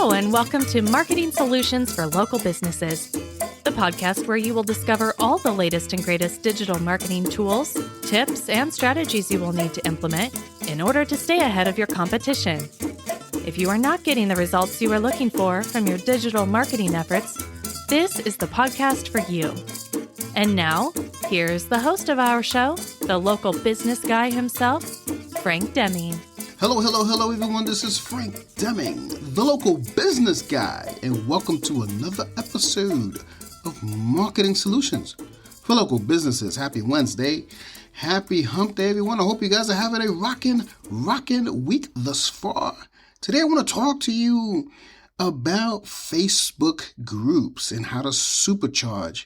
Hello, and welcome to Marketing Solutions for Local Businesses, the podcast where you will discover all the latest and greatest digital marketing tools, tips, and strategies you will need to implement in order to stay ahead of your competition. If you are not getting the results you are looking for from your digital marketing efforts, this is the podcast for you. And now, here's the host of our show, the local business guy himself, Frank Deming. Hello, everyone. This is Frank Deming, the local business guy, and welcome to another episode of Marketing Solutions for Local Businesses. Happy Wednesday. Happy Hump Day, everyone. I hope you guys are having a rockin' week thus far. Today, I want to talk to you about Facebook groups and how to supercharge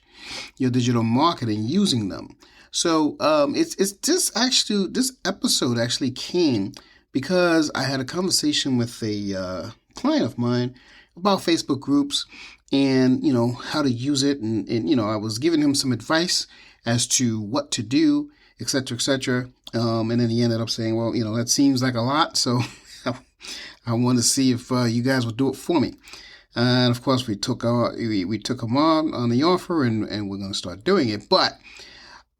your digital marketing using them. So, this episode actually came because I had a conversation with a client of mine about Facebook groups and, how to use it. And I was giving him some advice as to what to do, et cetera, et cetera. And then he ended up saying, well, that seems like a lot. So I want to see if you guys would do it for me. And of course, we took him on the offer and we're going to start doing it. But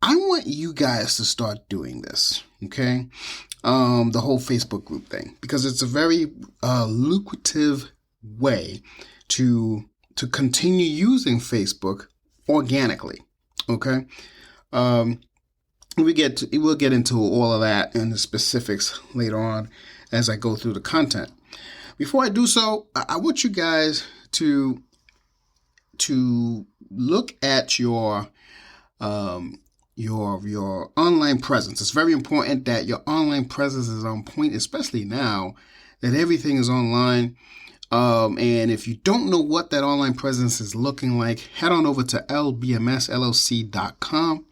I want you guys to start doing this, okay? The whole Facebook group thing, because it's a very lucrative way to continue using Facebook organically. Okay, we'll get into all of that and the specifics later on as I go through the content. Before I do so, I want you guys to look at your online presence. It's very important that your online presence is on point, especially now that everything is online. And if you don't know what that online presence is looking like, head on over to lbmsllc.com.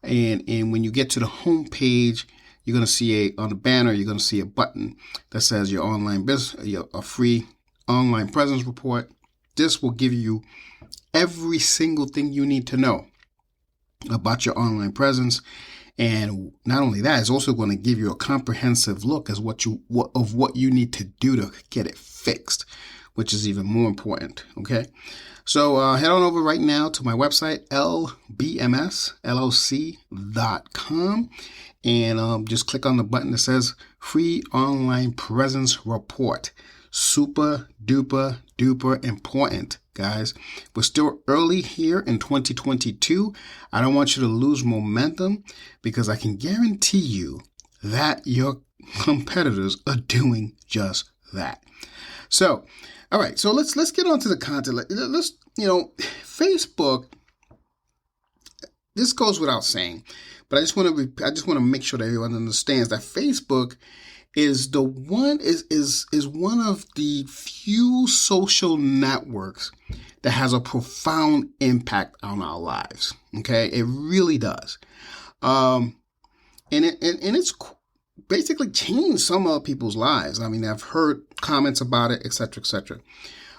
And when you get to the home page, you're going to see on the banner, you're going to see a button that says your online business, a free online presence report. This will give you every single thing you need to know about your online presence. And not only that, it's also going to give you a comprehensive look as what you need to do to get it fixed, which is even more important. Okay. So head on over right now to my website, lbmsllc.com, and just click on the button that says free online presence report. Super duper important, guys. We're still early here in 2022. I don't want you to lose momentum because I can guarantee you that your competitors are doing just that. So, all right. So let's get on to the content. Let's Facebook. This goes without saying, but I just want to make sure that everyone understands that Facebook is one of the few social networks that has a profound impact on our lives. Okay, it really does, and it's basically changed some of people's lives. I mean, I've heard comments about it, et cetera, et cetera.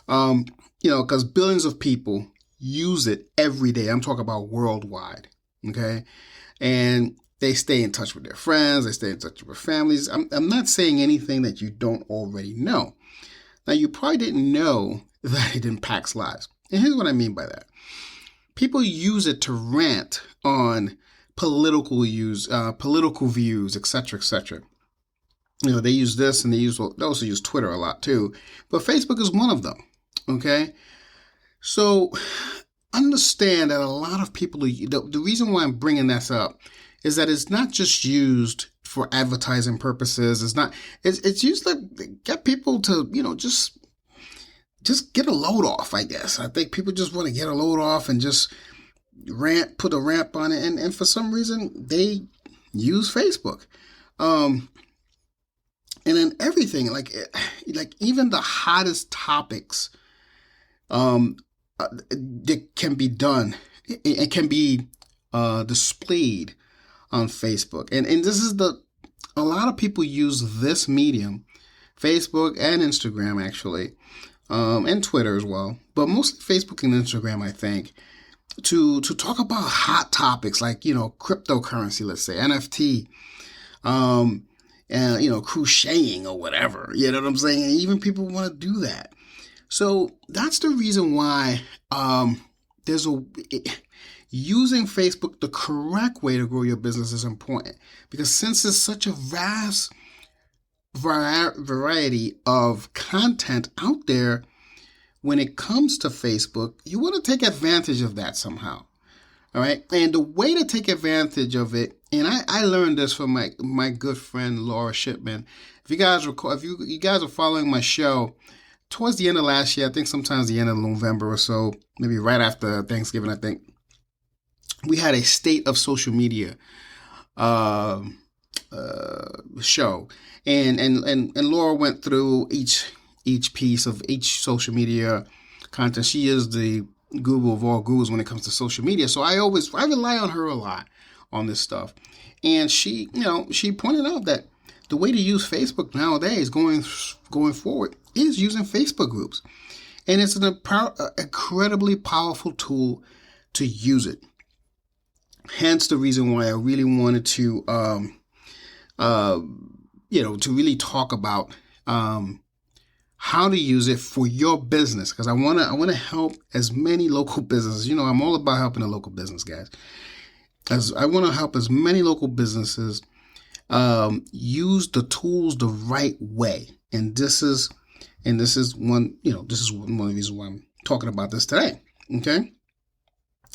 Because billions of people use it every day. I'm talking about worldwide. Okay, and they stay in touch with their friends. They stay in touch with their families. I'm not saying anything that you don't already know. Now, you probably didn't know that it impacts lives. And here's what I mean by that. People use it to rant on political views, et cetera, et cetera. They use this and they also use Twitter a lot too. But Facebook is one of them. Okay. So understand that a lot of people, the reason why I'm bringing this up is that it's not just used for advertising purposes. It's used to get people to, just get a load off, I guess. I think people just want to get a load off and just put a rant on it. And for some reason, they use Facebook. And then everything, like even the hottest topics, that can be done. It can be displayed on Facebook. And this is a lot of people use this medium, Facebook and Instagram actually, and Twitter as well, but mostly Facebook and Instagram, I think, to talk about hot topics like, cryptocurrency, let's say, NFT, crocheting or whatever, you know what I'm saying? And even people want to do that. So that's the reason why using Facebook the correct way to grow your business is important, because since there's such a vast variety of content out there when it comes to Facebook, you want to take advantage of that somehow. All right. And the way to take advantage of it, and I learned this from my good friend Laura Shipman. If you guys recall, if you guys are following my show, towards the end of last year, I think sometimes the end of November or so, maybe right after Thanksgiving, I think, we had a state of social media show. And Laura went through each piece of each social media content. She is the guru of all gurus when it comes to social media. So I rely on her a lot on this stuff. And she pointed out that the way to use Facebook nowadays going forward is using Facebook groups. And it's an incredibly powerful tool to use it. Hence the reason why I really wanted to to really talk about how to use it for your business, because I want to help as many local businesses. I'm all about helping the local business guys. As I want to help as many local businesses use the tools the right way, and this is one of the reasons why I'm talking about this today. Okay.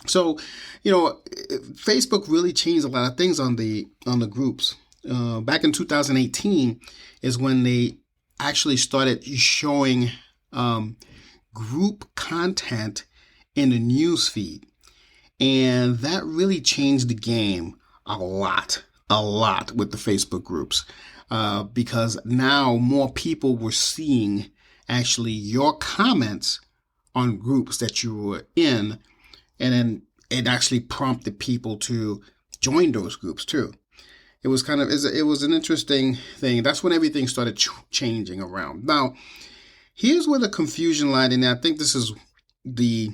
So, Facebook really changed a lot of things on the groups. Back in 2018 is when they actually started showing group content in the news feed. And that really changed the game a lot with the Facebook groups, because now more people were seeing actually your comments on groups that you were in, and then it actually prompted people to join those groups too. It was an interesting thing. That's when everything started changing around. Now, here's where the confusion lied, and I think this is the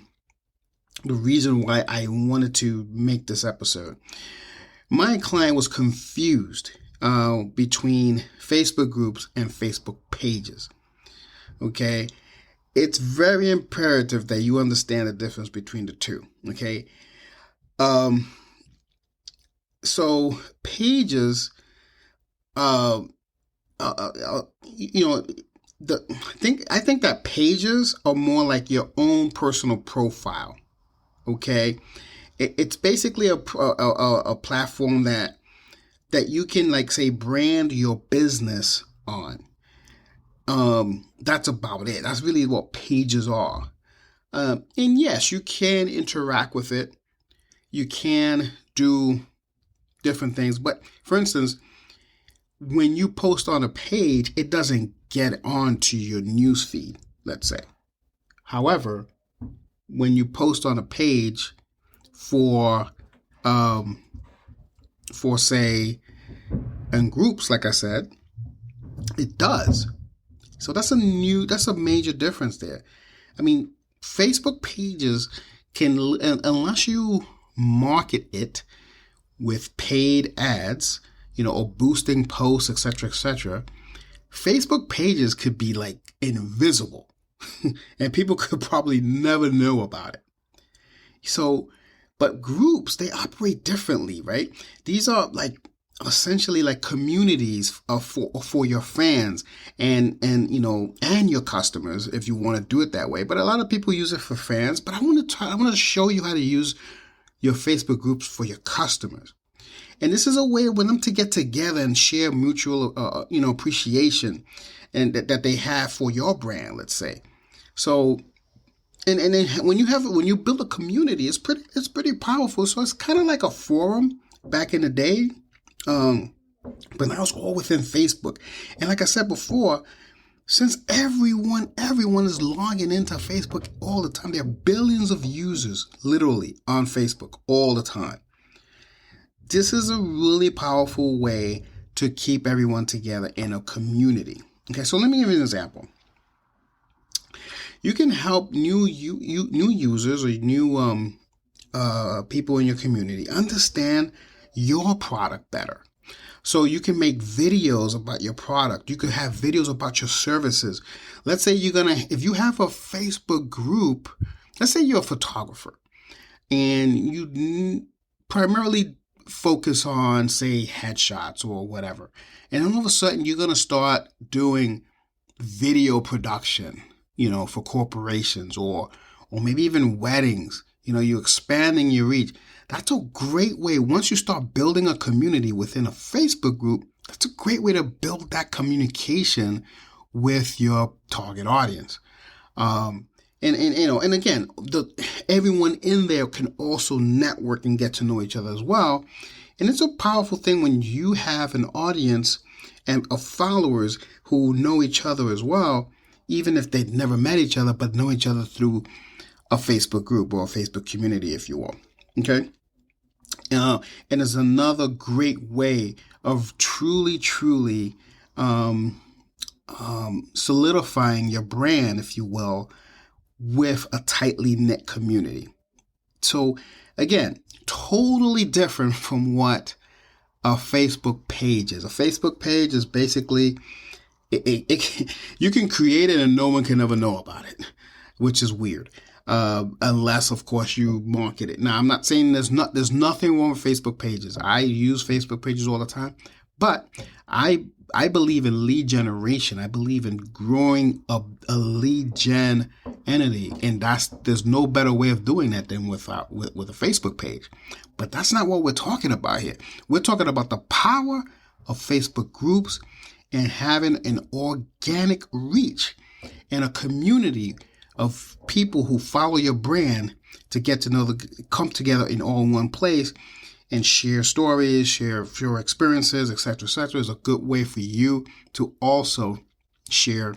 reason why I wanted to make this episode. My client was confused between Facebook groups and Facebook pages. Okay? It's very imperative that you understand the difference between the two. Okay? So pages, I think that pages are more like your own personal profile. Okay, it's basically a platform that you can, like, say, brand your business on. That's about it. That's really what pages are. And yes, you can interact with it. You can do different things. But for instance, when you post on a page, it doesn't get onto your news feed, let's say. However, when you post on a page for say, in groups, like I said, it does. So that's a major difference there. I mean, Facebook pages can, unless you market it with paid ads, or boosting posts, etc., Facebook pages could be like invisible and people could probably never know about it. So, but groups, they operate differently, right? These are like essentially like communities for your fans and your customers, if you want to do it that way. But a lot of people use it for fans, but I want to show you how to use your Facebook groups for your customers. And this is a way for them to get together and share mutual, appreciation and that they have for your brand, let's say. So, and then when you build a community, it's pretty powerful. So it's kind of like a forum back in the day, but now it's all within Facebook. And like I said before, since everyone is logging into Facebook all the time, there are billions of users literally on Facebook all the time. This is a really powerful way to keep everyone together in a community. Okay, so let me give you an example. You can help new users or new people in your community understand your product better. So you can make videos about your product. You could have videos about your services. Let's say if you have a Facebook group, let's say you're a photographer and you primarily focus on, say, headshots or whatever. And all of a sudden you're going to start doing video production, for corporations or maybe even weddings. You're expanding your reach. That's a great way. Once you start building a community within a Facebook group, that's a great way to build that communication with your target audience. And again, everyone in there can also network and get to know each other as well. And it's a powerful thing when you have an audience and of followers who know each other as well, even if they've never met each other, but know each other through a Facebook group or a Facebook community, if you will. Okay. And it's another great way of truly solidifying your brand, if you will, with a tightly knit community. So again, totally different from what a Facebook page is. A Facebook page is basically, you can create it and no one can ever know about it, which is weird. Unless, of course, you market it. Now, I'm not saying there's nothing wrong with Facebook pages. I use Facebook pages all the time, but I believe in lead generation. I believe in growing a lead gen entity, and there's no better way of doing that than with a Facebook page. But that's not what we're talking about here. We're talking about the power of Facebook groups and having an organic reach and a community of people who follow your brand to get to know come together in all one place and share stories, share experiences, etc., etc. is a good way for you to also share,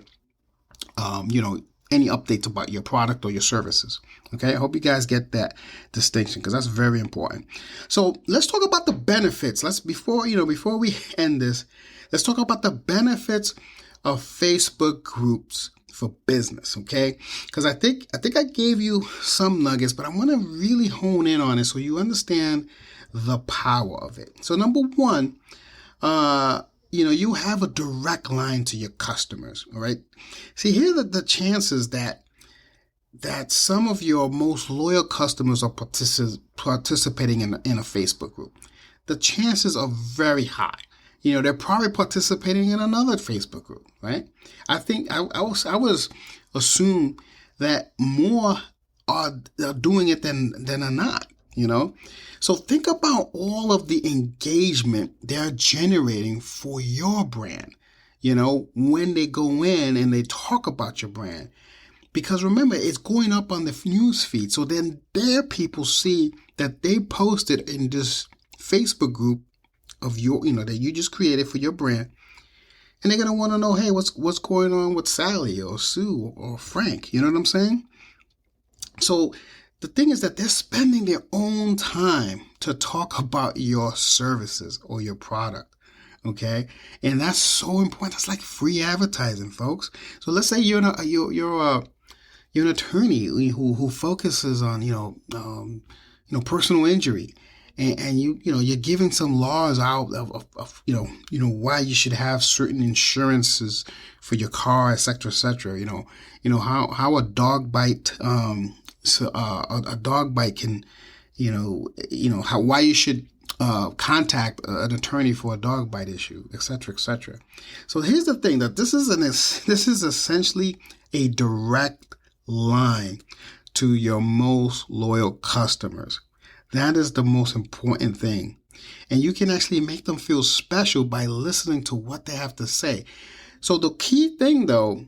any updates about your product or your services. Okay, I hope you guys get that distinction because that's very important. So let's talk about the benefits. Before we end this, let's talk about the benefits of Facebook groups for business, okay? Because I think I gave you some nuggets, but I want to really hone in on it so you understand the power of it. So number one, you have a direct line to your customers, all right? See, here are the chances that some of your most loyal customers are participating in a Facebook group. The chances are very high. They're probably participating in another Facebook group, right? I think I was assume that more are doing it than are not, So think about all of the engagement they're generating for your brand, when they go in and they talk about your brand. Because remember, it's going up on the news feed. So then their people see that they posted in this Facebook group of your, that you just created for your brand. And they're going to want to know, hey, what's going on with Sally or Sue or Frank? You know what I'm saying? So the thing is that they're spending their own time to talk about your services or your product. Okay. And that's so important. That's like free advertising, folks. So let's say you're an attorney who focuses on, personal injury. And you're giving some laws out of why you should have certain insurances for your car, et cetera, et cetera. How a dog bite, a dog bite can, why you should contact an attorney for a dog bite issue, et cetera, et cetera. So here's the thing, that this is essentially a direct line to your most loyal customers. That is the most important thing. And you can actually make them feel special by listening to what they have to say. So the key thing, though,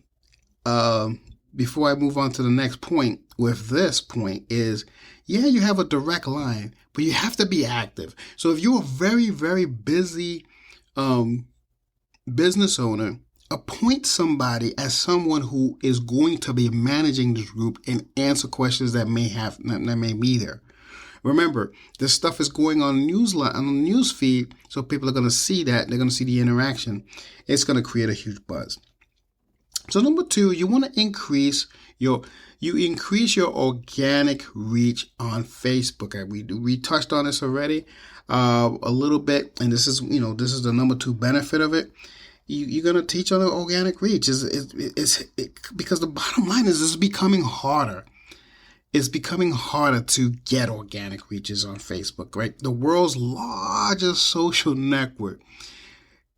before I move on to the next point with this point is, you have a direct line, but you have to be active. So if you're a very, very busy business owner, appoint somebody as someone who is going to be managing this group and answer questions that may be there. Remember, this stuff is going on the news feed, so people are going to see that. They're going to see the interaction. It's going to create a huge buzz. So number two, you want to increase your organic reach on Facebook. We touched on this already. a little bit, and this is the number 2 benefit of it. You're going to teach on the organic reach. Because the bottom line is it's becoming harder. It's becoming harder to get organic reaches on Facebook, right? The world's largest social network.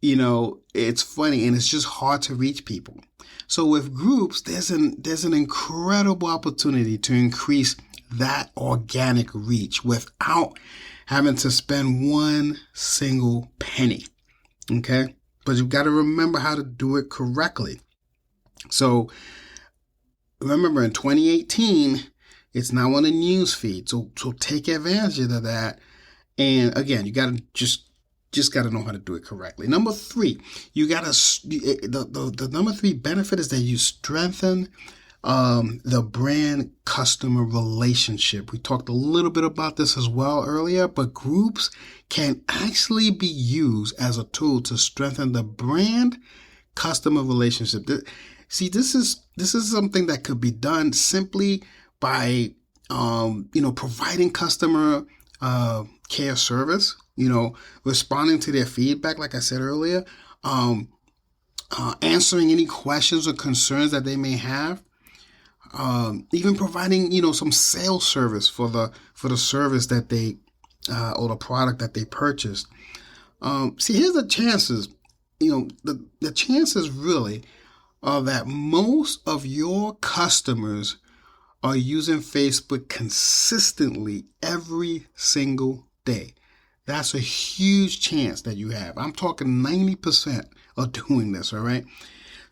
It's funny, and it's just hard to reach people. So with groups, there's an incredible opportunity to increase that organic reach without having to spend one single penny. Okay? But you've got to remember how to do it correctly. So remember, in 2018, it's now on the news feed. So take advantage of that. And again, you got to just got to know how to do it correctly. Number 3, the number 3 benefit is that you strengthen the brand customer relationship. We talked a little bit about this as well earlier, but groups can actually be used as a tool to strengthen the brand customer relationship. See, this is something that could be done simply by providing customer care service, responding to their feedback, like I said earlier, answering any questions or concerns that they may have, even providing, some sales service for the service that they or the product that they purchased. See, here's the chances. The chances really are that most of your customers are using Facebook consistently every single day. That's a huge chance that you have. I'm talking 90% are doing this, all right?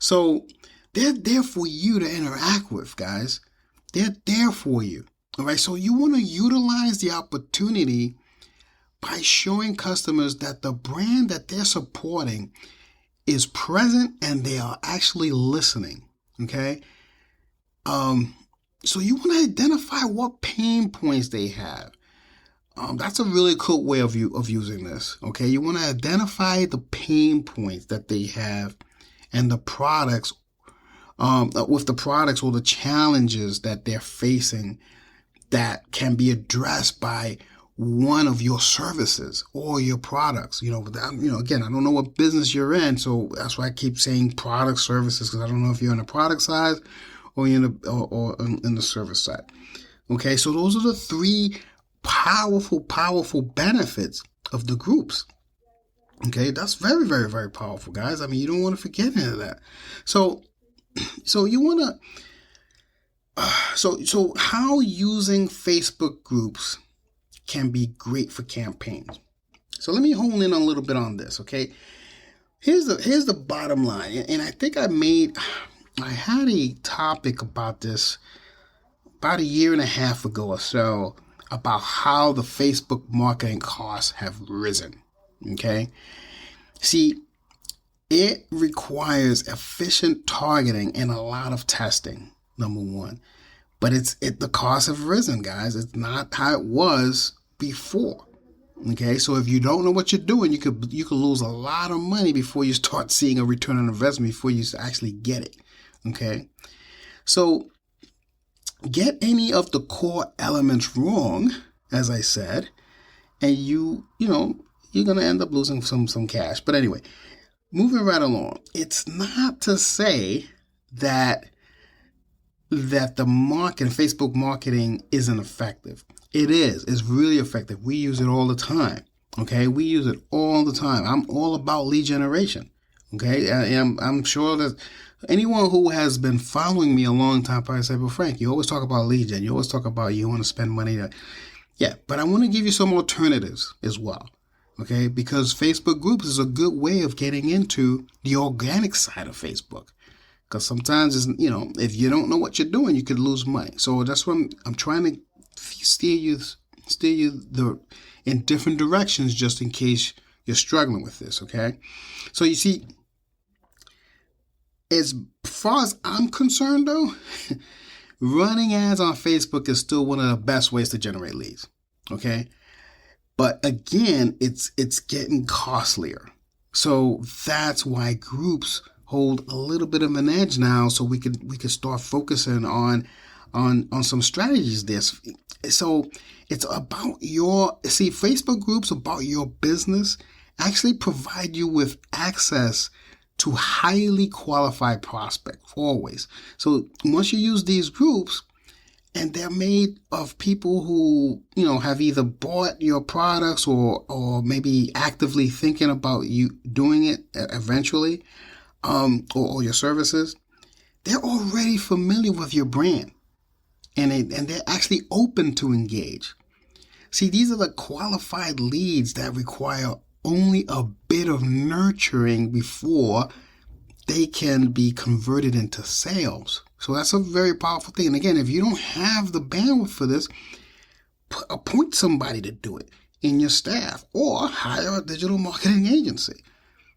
So they're there for you to interact with, guys. They're there for you, all right? So you want to utilize the opportunity by showing customers that the brand that they're supporting is present and they are actually listening, okay? So you want to identify what pain points they have. That's a really cool way of using this, okay? You want to identify the pain points that they have and the products, with the products or the challenges that they're facing that can be addressed by one of your services or your products. Again, I don't know what business you're in, so that's why I keep saying product services, because I don't know if you're in the product side or in the service side. Okay, so those are the 3 powerful benefits of the groups. Okay, that's very, very, very powerful, guys. I mean, you don't want to forget any of that. So you want to. So how using Facebook groups can be great for campaigns. So let me hone in a little bit on this. Okay, here's the bottom line, and I think I had a topic about this about 1.5 years ago or so, about how the Facebook marketing costs have risen. Okay. See, it requires efficient targeting and a lot of testing, number 1. But the costs have risen, guys. It's not how it was before. Okay. So if you don't know what you're doing, you could lose a lot of money before you start seeing a return on investment, before you actually get it. Okay. So get any of the core elements wrong, as I said, and you're going to end up losing some cash. But anyway, moving right along, it's not to say that the Facebook marketing isn't effective. It is. It's really effective. We use it all the time. Okay, we use it all the time. I'm all about lead generation. Okay, and I'm sure that anyone who has been following me a long time probably said, well, Frank, you always talk about lead gen. You always talk about you want to spend money. Yeah, but I want to give you some alternatives as well. Okay, because Facebook groups is a good way of getting into the organic side of Facebook. Because sometimes, if you don't know what you're doing, you could lose money. So that's what I'm trying to steer you in different directions, just in case you're struggling with this. Okay, so you see, as far as I'm concerned, though, running ads on Facebook is still one of the best ways to generate leads. Okay, but again, it's getting costlier. So that's why groups hold a little bit of an edge now. So we could start focusing on on some strategies there. So it's about Facebook groups about your business actually provide you with access to highly qualified prospects always. So once you use these groups, and they're made of people who, have either bought your products or maybe actively thinking about you doing it eventually, or your services, they're already familiar with your brand. And they're actually open to engage. See, these are the qualified leads that require only a bit of nurturing before they can be converted into sales. So that's a very powerful thing. And again, if you don't have the bandwidth for this, appoint somebody to do it in your staff or hire a digital marketing agency,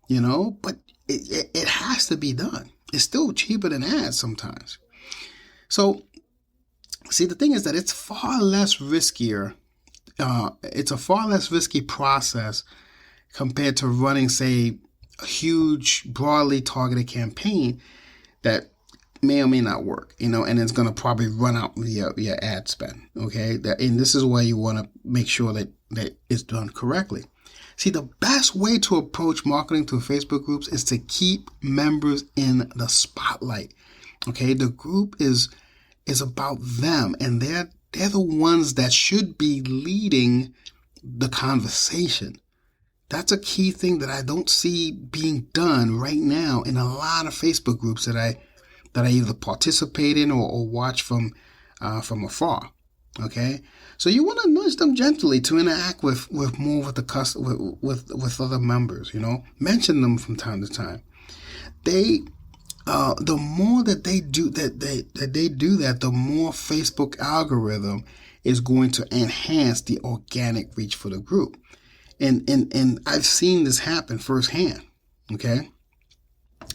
but it has to be done. It's still cheaper than ads sometimes. So, see, the thing is that it's far less riskier. It's a far less risky process compared to running, say, a huge, broadly targeted campaign that may or may not work, and it's going to probably run out your ad spend, okay? And this is why you want to make sure that it's done correctly. See, the best way to approach marketing through Facebook groups is to keep members in the spotlight, okay? The group is about them, and they're the ones that should be leading the conversation. That's a key thing that I don't see being done right now in a lot of Facebook groups that I either participate in or watch from afar. Okay, so you want to nudge them gently to interact with more with the with other members. Mention them from time to time. The more that they do that, the more Facebook algorithm is going to enhance the organic reach for the group. And I've seen this happen firsthand. Okay.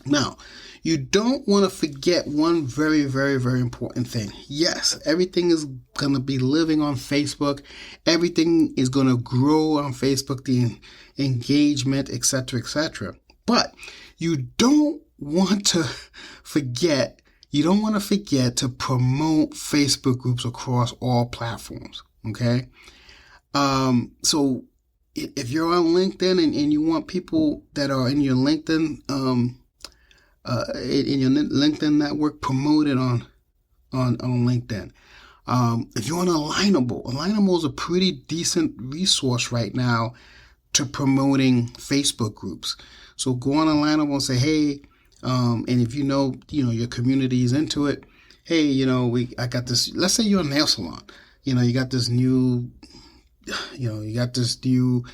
Now, you don't want to forget one very, very, very important thing. Yes, everything is going to be living on Facebook. Everything is going to grow on Facebook, the engagement, etc., etc. But you don't want to forget to promote Facebook groups across all platforms. Okay. So if you're on LinkedIn and you want people that are in your LinkedIn, in your LinkedIn network, promote it on LinkedIn. If you're on Alignable is a pretty decent resource right now to promoting Facebook groups. So go on Alignable and say, hey, and if your community is into it, hey, I got this. Let's say you're a nail salon. You got this new. You got this new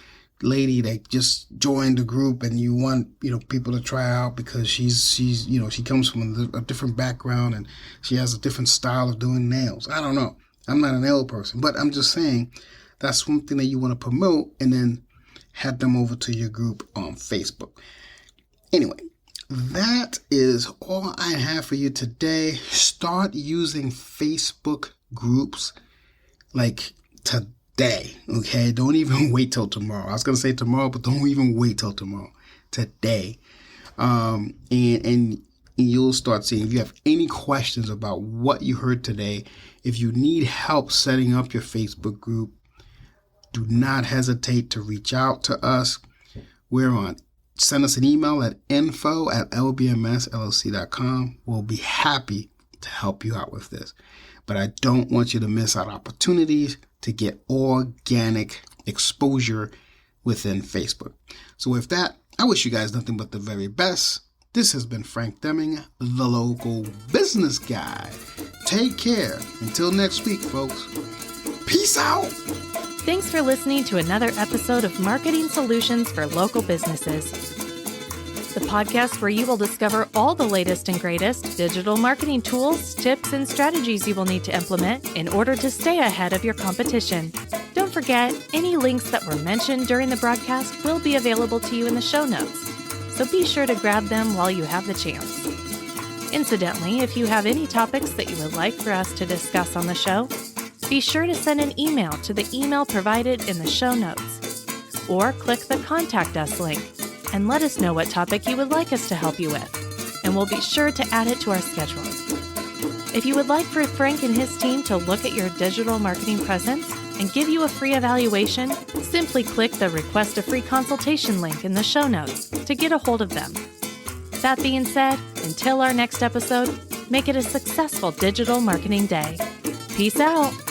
lady that just joined the group, and you want people to try out because she's she comes from a different background and she has a different style of doing nails. I don't know. I'm not a nail person, but I'm just saying that's something that you want to promote, and then head them over to your group on Facebook. Anyway, that is all I have for you today. Start using Facebook groups like today, okay? Don't even wait till tomorrow. I was going to say tomorrow, but don't even wait till tomorrow. Today. And you'll start seeing. If you have any questions about what you heard today, if you need help setting up your Facebook group, do not hesitate to reach out to us. Send us an email at info@lbmsllc.com. We'll be happy to help you out with this. But I don't want you to miss out opportunities to get organic exposure within Facebook. So with that, I wish you guys nothing but the very best. This has been Frank Deming, the local business guy. Take care. Until next week, folks. Peace out. Thanks for listening to another episode of Marketing Solutions for Local Businesses, the podcast where you will discover all the latest and greatest digital marketing tools, tips, and strategies you will need to implement in order to stay ahead of your competition. Don't forget, any links that were mentioned during the broadcast will be available to you in the show notes, so be sure to grab them while you have the chance. Incidentally, if you have any topics that you would like for us to discuss on the show, be sure to send an email to the email provided in the show notes, or click the Contact Us link and let us know what topic you would like us to help you with, and we'll be sure to add it to our schedule. If you would like for Frank and his team to look at your digital marketing presence and give you a free evaluation, simply click the Request a Free Consultation link in the show notes to get a hold of them. That being said, until our next episode, make it a successful digital marketing day. Peace out.